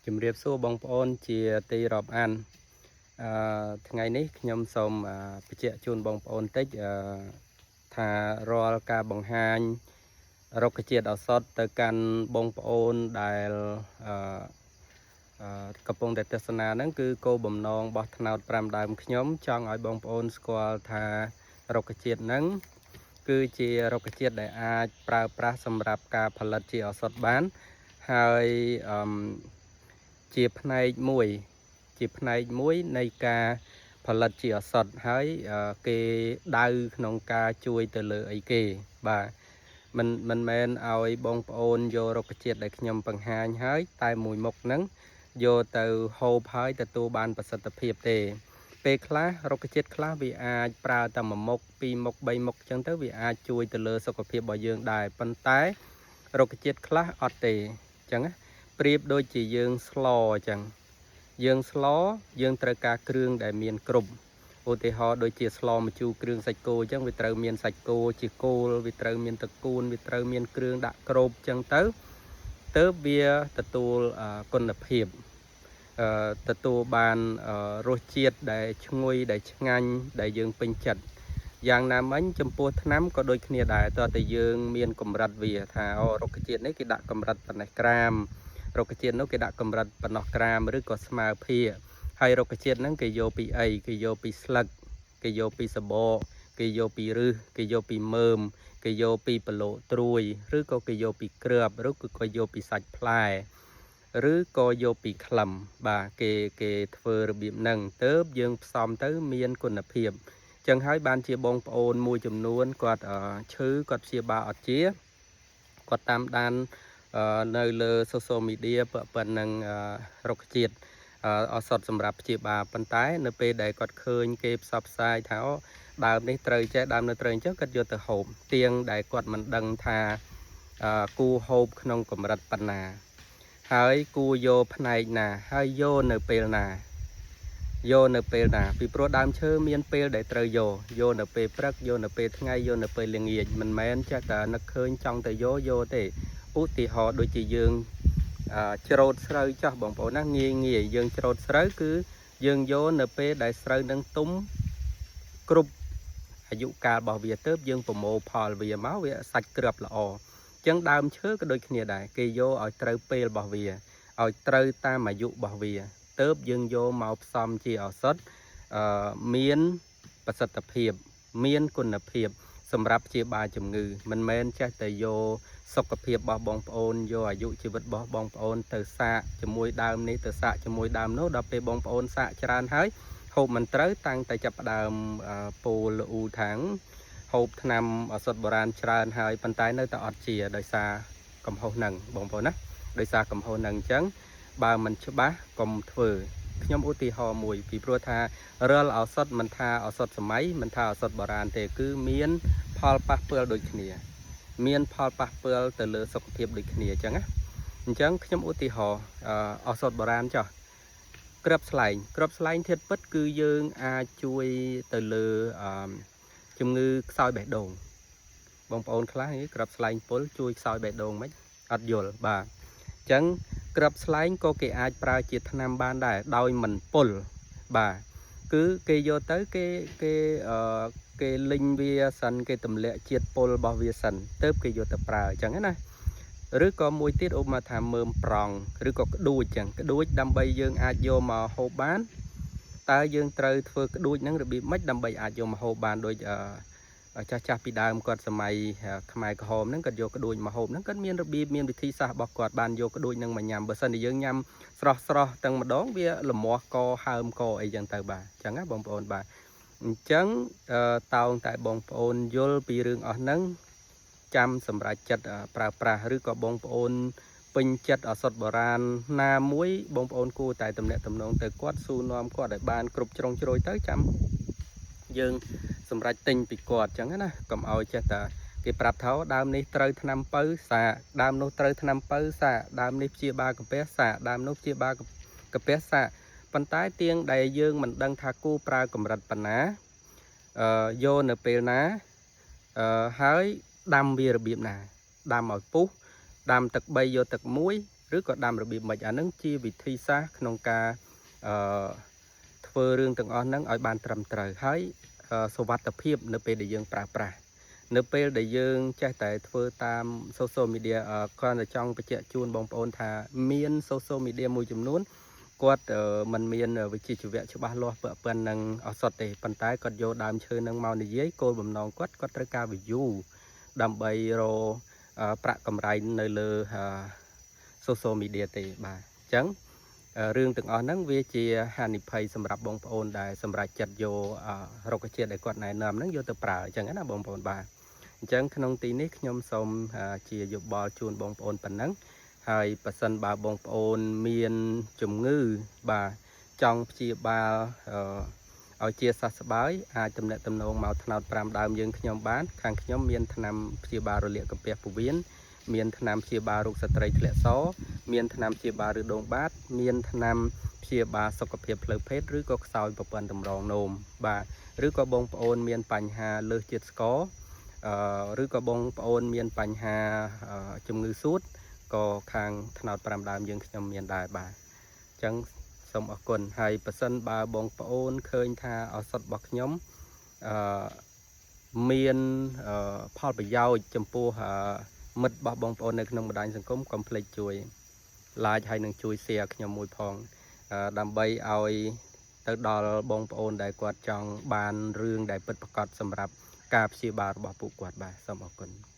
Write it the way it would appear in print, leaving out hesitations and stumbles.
ជំរាបសួរបងប្អូនជាទីរាប់អានថ្ងៃនេះខ្ញុំសូមបញ្ជាក់ជូនបងប្អូនតិចថារាល់ការបង្ហាញរុក្ខជាតិឱសថទៅកាន់បងប្អូនដែលកំពុងតែទស្សនាហ្នឹងគឺគោលបំណងរបស់ថ្នោត5ដើមខ្ញុំចង់ឲ្យបងប្អូនស្គាល់ថារុក្ខជាតិហ្នឹងគឺជារុក្ខជាតិដែលអាចប្រើប្រាស់សម្រាប់ការផលិតជាឱសថបានហើយជាផ្នែកមួយនៃការផលិតជាឱសថហើយគេដៅក្នុងការជួយទៅលើអីគេបាទមិនមែនឲ្យបងប្អូនយករុក្ខជាតិដែលខ្ញុំបង្ហាញហើយតែមួយមុខហ្នឹងយកទៅហូបហើយទទួលបានប្រសិទ្ធភាពទេពេលខ្លះរុក្ខជាតិខ្លះវាអាចប្រើតែមួយមុខពីរមុខ3មុខអញ្ចឹងទៅវាអាចជួយទៅលើសុខភាពរបស់យើងដែរប៉ុន្តែរុក្ខជាតិខ្លះអត់ទេអញ្ចឹងណាប្រៀបដូចជាយើងស្លអញ្ចឹងយើងត្រូវការគ្រឿងដែលមានគ្រប់ឧទាហរណ៍ដូចជាស្លម្ជូរគ្រឿងសាច់គោអញ្ចឹងវាត្រូវមានសាច់គោជាគោលវាត្រូវមានតកួនវាត្រូវមានគ្រឿងដាក់គ្របអញ្ចឹងទៅវាទទួលគុណភាពទទួលបានរសជាតិដែលឈ្ងុយដែលឆ្ងាញ់ដែលយើងពេញចិត្តយ៉ាងណាមិញចំពោះថ្នាំក៏ដូចគ្នាដែរតើតែយើងមានកម្រិតវាថារុក្ខជាតិនេះគេដាក់កម្រិតប៉ុណ្ណេះក្រាមរុក្ខជាតិនោះគេដាក់កម្រិតប៉ុណ្ណោះក្រាមឬក៏ស្មើភាគហើយរុក្ខជាតិហ្នឹងគេយកពីអីគេយកពីស្លឹកគេយកពីសបកគេយកពីឫសគេយកពីមើមគេយកពីប្លុកត្រួយឬក៏គេយកពីគ្រាប់ឬក៏យកពីសាច់ផ្លែឬក៏យកពីក្លឹមបាទគេធ្វើរបៀបហ្នឹងទៅយើងផ្សំទៅមានគុណភាពចឹងហើយបានជាបងប្អូនមួយចំនួនគាត់ឈឺគាត់ព្យាបាលអត់ជាគាត់តាមដាននៅលើ social media ប៉ុណ្ណឹងរុក្ខជាតិឱសថសម្រាប់ព្យាបាលប៉ុន្តែនៅពេលដែលគាត់ឃើញគេផ្សព្វផ្សាយថាដើមនេះត្រូវចេះដើមនោះត្រូវអញ្ចឹងគាត់យកទៅហូបទៀងដែលគាត់មិនដឹងថាគួរហូបក្នុងកម្រិតប៉ុណ្ណាហើយគួរយកផ្នែកណាហើយយកនៅពេលណាពីព្រោះដើមឈើមានពេលដែលត្រូវយកនៅពេលព្រឹកយកនៅពេលថ្ងៃយកនៅពេលល្ងាចមិនមែនចេះតែនឹកឃើញចង់ទៅយកទេឧទាហរណ៍ដូចជាយើងច្រូតស្រូវចាស់បងប្អូនណាងាយយើងច្រូតស្រូវគឺយើងយកនៅពេលដែលស្រូវនឹងទុំគ្រប់អាយុកាលរបស់វាទៅយើងប្រមូលផលវាមកវាសាច់ក្របល្អអញ្ចឹងដើមឈើក៏ដូចគ្នាដែរគេយកឲ្យត្រូវពេលរបស់វាឲ្យត្រូវតាមអាយុរបស់វាទៅយើងយកមកផ្សំជាឱសថមានប្រសិទ្ធភាពមានគុណភាពសម្រាប់ព្យាបាលជំងឺមិនមែនចេះតែយកសុខភាពរបស់បងប្អូនយកអាយុជីវិតរបស់បងប្អូនទៅសាកជាមួយដើមនេះទៅសាកជាមួយដើមនោះដល់ពេលបងប្អូនសាកច្រើនហើយហូបមិនត្រូវតាំងតែចាប់ផ្ដើមពោលអ៊ូថាំងហូបថ្នាំឱសថបុរាណច្រើនហើយប៉ុន្តែនៅតែអត់ជាដោយសារកំហុសហ្នឹងបងប្អូនណាដោយសារកំហុសហ្នឹងអញ្ចឹងបើមិនច្បាស់កុំធ្វើខ្ញុំឧទាហរណ៍មួយពីព្រោះថារាល់ឱសថមិនថាឱសថសម័យមិនថាឱសថបុរាណទេគឺមានផលប៉ះពាល់ដូចគ្នាមានផលប៉ះពាល់ទៅលើសុខភាពដូចគ្នាអញ្ចឹងណាអញ្ចឹងខ្ញុំឧទាហរណ៍ឱសថបុរាណចុះគ្រាប់ស្លែងធាតុពិតគឺយើងអាចជួយទៅលើជំងឺខ្សោយបេះដូងបងប្អូនខ្លះគ្រាប់ស្លែងពុលជួយខ្សោយបេះដូងមិនអត់យល់បាទអញ្ចឹងគ្រាប់ស្លែងក៏គេអាចប្រើជាថ្នាំបានដែរដោយមិនពុលបាទគឺគេយកទៅគេលិញវាសិនគេទម្លាក់ជាតិពុលរបស់វាសិនទៅគេយកទៅប្រើអញ្ចឹងណាឬក៏មួយទៀតឧបមាថាមើមប្រង់ឬក៏ក្ដួចអញ្ចឹងក្ដួចដើម្បីយើងអាចយកមកហូបបានតើយើងត្រូវធ្វើក្ដួចហ្នឹងរបៀបម៉េចដើម្បីអាចយកមកហូបបានដូចចាស់ពីដើមគាត់សម័យខ្មែរក្រហមហ្នឹងគាត់យកក្ដួចមកហូបហ្នឹងគាត់មានរបៀបមានវិធីសាស្ត្ររបស់គាត់បានយកក្ដួចហ្នឹងមកញ៉ាំបើសិនជាយើងញ៉ាំស្រស់ទាំងម្ដងវាលមាស់កហើមកអីចឹងទៅបាទអញ្ចឹងណាបងប្អូនបាទអញ្ចឹងតោងតែបងប្អូនយល់ពីរឿងអស់ហ្នឹងចាំសម្រាប់ចិត្តប្រើប្រាស់ឬក៏បងប្អូនពេញចិត្តឱសថបុរាណណាមួយបងប្អូនគួរតែទំនាក់ទំនងទៅគាត់សួរនាំគាត់ឲ្យបានគ្រប់ជ្រុងជ្រោយទៅចាំយើងសម្រាប់ទិញពីគាត់អញ្ចឹងណាកុំឲ្យចេះតែគេប្រាប់ថាដើមនេះត្រូវថ្នាំពៅសាដើមនោះត្រូវថ្នាំពៅសាដើមនេះព្យាបាលកាពះសាដើមនោះព្យាបាលកាពះសាប៉ុន្តែទៀងដែលយើងមិនដឹងថាគូប្រើកម្រិតប៉ុណ្ណាយកនៅពេលណាហើយដាំវារបៀបណាដាំឲ្យពុះដាំទឹក3យកទឹក1 ឬក៏ដាំរបៀបមិនអានឹងជាវិធីសាស្ត្រក្នុងការធ្វើរឿងទាំងអស់ហ្នឹងឲ្យបានត្រឹមត្រូវហើយសុវត្ថិភាពនៅពេលដែលយើងប្រើប្រាស់នៅពេលដែលយើងចេះតែធ្វើតាម social media គ្រាន់តែចង់បញ្ជាក់ជូនបងប្អូនថាមាន social media មួយចំនួនគាត់มันមានវិជ្ជាជីវៈច្បាស់លាស់ប៉ុណ្ណឹងអត់សុទ្ធទេប៉ុន្តែគាត់យកដើមឈើនឹងមកនិយាយគោលបំណងគាត់ត្រូវការ view ដើម្បីរកប្រាក់កម្រៃនៅលើ social media ទេបាទអញ្ចឹងរឿងទាំងអស់ហ្នឹងវាជាហានិភ័យសម្រាប់បងប្អូនដែលសម្រាប់ចិត្តយករុក្ខជាតិដែលគាត់ណែនាំហ្នឹងយកទៅប្រើអញ្ចឹងណាបងប្អូនបាទអញ្ចឹងក្នុងទីនេះខ្ញុំសូមជាយោបល់ជូនបងប្អូនប៉ុណ្ណឹងហើយប៉ះសិនបើបងប្អូនមានជំងឺបាទចង់ព្យាបាលឲ្យជាសះស្បើយអាចទំនាក់ទំនងមកថ្នោត5ដើមយើងខ្ញុំបានខាងខ្ញុំមានថ្នាំព្យាបាលរលាកកាពះពោះវៀនមានថ្នាំព្យាបាលរោគស្ត្រីធ្លាក់សមានថ្នាំព្យាបាលឬដងបាតមានថ្នាំព្យាបាលសុខភាពផ្លូវភេទឬក៏ខ្សោយប្រព័ន្ធតម្រងនោមបាទឬក៏បងប្អូនមានបញ្ហាលើសជាតិស្ករឬក៏បងប្អូនមានបញ្ហាជំងឺសួតក៏ខាងថ្នោត5ដើមយើងខ្ញុំមានដែរបាទអញ្ចឹងសូមអរគុណហើយប៉ះសិនបើបងប្អូនឃើញថាឱសថរបស់ខ្ញុំមានផលប្រយោជន៍ចំពោះមិត្តរបស់បងប្អូននៅក្នុងបណ្ដាញសង្គមកុំភ្លេចជួយ like ហើយនឹងជួយ share ខ្ញុំមួយផងដើម្បីឲ្យទៅដល់បងប្អូនដែលគាត់ចង់បានរឿងដែលពិតប្រាកដសម្រាប់ការព្យាបាលរបស់ពួកគាត់បាទសូមអរគុណ